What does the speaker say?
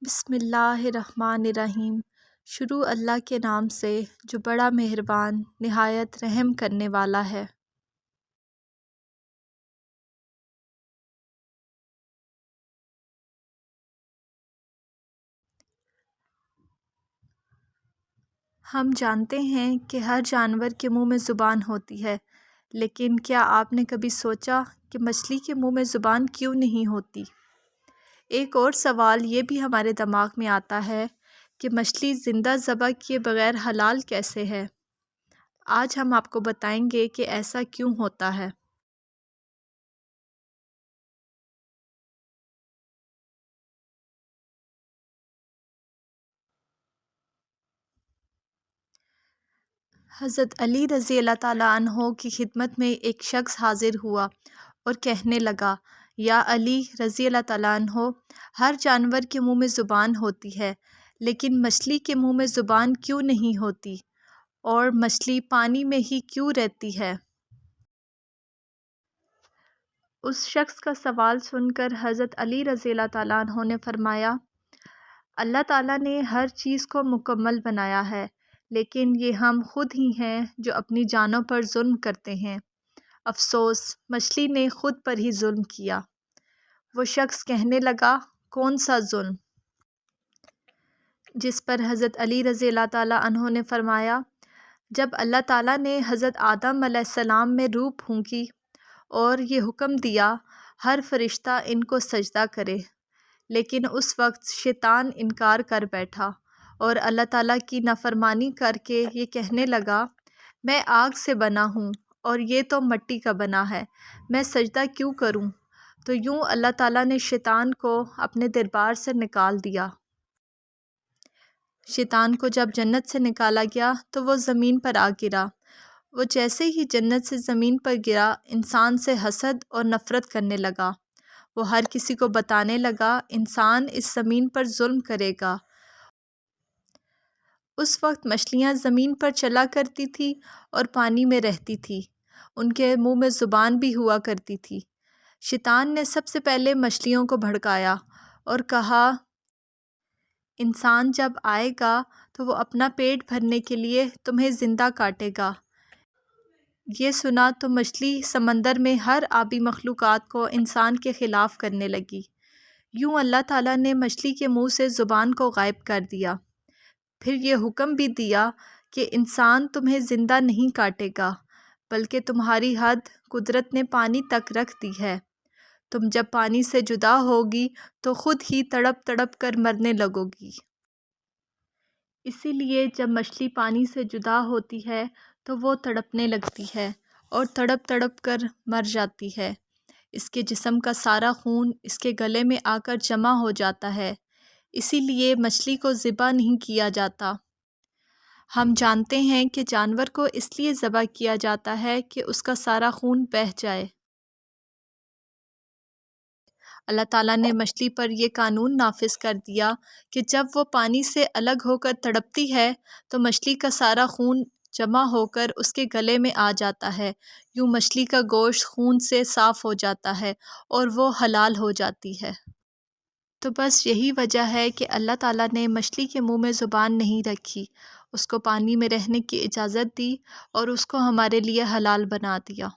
بسم اللہ الرحمن الرحیم۔ شروع اللہ کے نام سے جو بڑا مہربان نہایت رحم کرنے والا ہے۔ ہم جانتے ہیں کہ ہر جانور کے منہ میں زبان ہوتی ہے، لیکن کیا آپ نے کبھی سوچا کہ مچھلی کے منہ میں زبان کیوں نہیں ہوتی؟ ایک اور سوال یہ بھی ہمارے دماغ میں آتا ہے کہ مچھلی زندہ ذبح کیے بغیر حلال کیسے ہے؟ آج ہم آپ کو بتائیں گے کہ ایسا کیوں ہوتا ہے۔ حضرت علی رضی اللہ تعالیٰ عنہ کی خدمت میں ایک شخص حاضر ہوا اور کہنے لگا، یا علی رضی اللہ تعالیٰ عنہ، ہر جانور کے منہ میں زبان ہوتی ہے، لیکن مچھلی کے منہ میں زبان کیوں نہیں ہوتی؟ اور مچھلی پانی میں ہی کیوں رہتی ہے؟ اس شخص کا سوال سن کر حضرت علی رضی اللہ تعالیٰ عنہ نے فرمایا، اللہ تعالیٰ نے ہر چیز کو مکمل بنایا ہے، لیکن یہ ہم خود ہی ہیں جو اپنی جانوں پر ظلم کرتے ہیں۔ افسوس، مچھلی نے خود پر ہی ظلم کیا۔ وہ شخص کہنے لگا، کون سا ظلم؟ جس پر حضرت علی رضی اللہ تعالیٰ عنہ نے فرمایا، جب اللہ تعالیٰ نے حضرت آدم علیہ السلام میں روح پھونکی اور یہ حکم دیا ہر فرشتہ ان کو سجدہ کرے، لیکن اس وقت شیطان انکار کر بیٹھا اور اللہ تعالیٰ کی نافرمانی کر کے یہ کہنے لگا، میں آگ سے بنا ہوں اور یہ تو مٹی کا بنا ہے، میں سجدہ کیوں کروں؟ تو یوں اللہ تعالیٰ نے شیطان کو اپنے دربار سے نکال دیا۔ شیطان کو جب جنت سے نکالا گیا تو وہ زمین پر آ گرا۔ وہ جیسے ہی جنت سے زمین پر گرا، انسان سے حسد اور نفرت کرنے لگا۔ وہ ہر کسی کو بتانے لگا، انسان اس زمین پر ظلم کرے گا۔ اس وقت مچھلیاں زمین پر چلا کرتی تھی اور پانی میں رہتی تھی، ان کے منہ میں زبان بھی ہوا کرتی تھی۔ شیطان نے سب سے پہلے مچھلیوں کو بھڑکایا اور کہا، انسان جب آئے گا تو وہ اپنا پیٹ بھرنے کے لیے تمہیں زندہ کاٹے گا۔ یہ سنا تو مچھلی سمندر میں ہر آبی مخلوقات کو انسان کے خلاف کرنے لگی۔ یوں اللہ تعالیٰ نے مچھلی کے منہ سے زبان کو غائب کر دیا۔ پھر یہ حکم بھی دیا کہ انسان تمہیں زندہ نہیں کاٹے گا، بلکہ تمہاری حد قدرت نے پانی تک رکھ دی ہے۔ تم جب پانی سے جدا ہوگی تو خود ہی تڑپ تڑپ کر مرنے لگو گی۔ اسی لیے جب مچھلی پانی سے جدا ہوتی ہے تو وہ تڑپنے لگتی ہے اور تڑپ تڑپ کر مر جاتی ہے۔ اس کے جسم کا سارا خون اس کے گلے میں آ کر جمع ہو جاتا ہے، اسی لیے مچھلی کو ذبح نہیں کیا جاتا۔ ہم جانتے ہیں کہ جانور کو اس لیے ذبح کیا جاتا ہے کہ اس کا سارا خون بہہ جائے۔ اللہ تعالیٰ نے مچھلی پر یہ قانون نافذ کر دیا کہ جب وہ پانی سے الگ ہو کر تڑپتی ہے تو مچھلی کا سارا خون جمع ہو کر اس کے گلے میں آ جاتا ہے۔ یوں مچھلی کا گوشت خون سے صاف ہو جاتا ہے اور وہ حلال ہو جاتی ہے۔ تو بس یہی وجہ ہے کہ اللہ تعالیٰ نے مچھلی کے منہ میں زبان نہیں رکھی، اس کو پانی میں رہنے کی اجازت دی اور اس کو ہمارے لیے حلال بنا دیا۔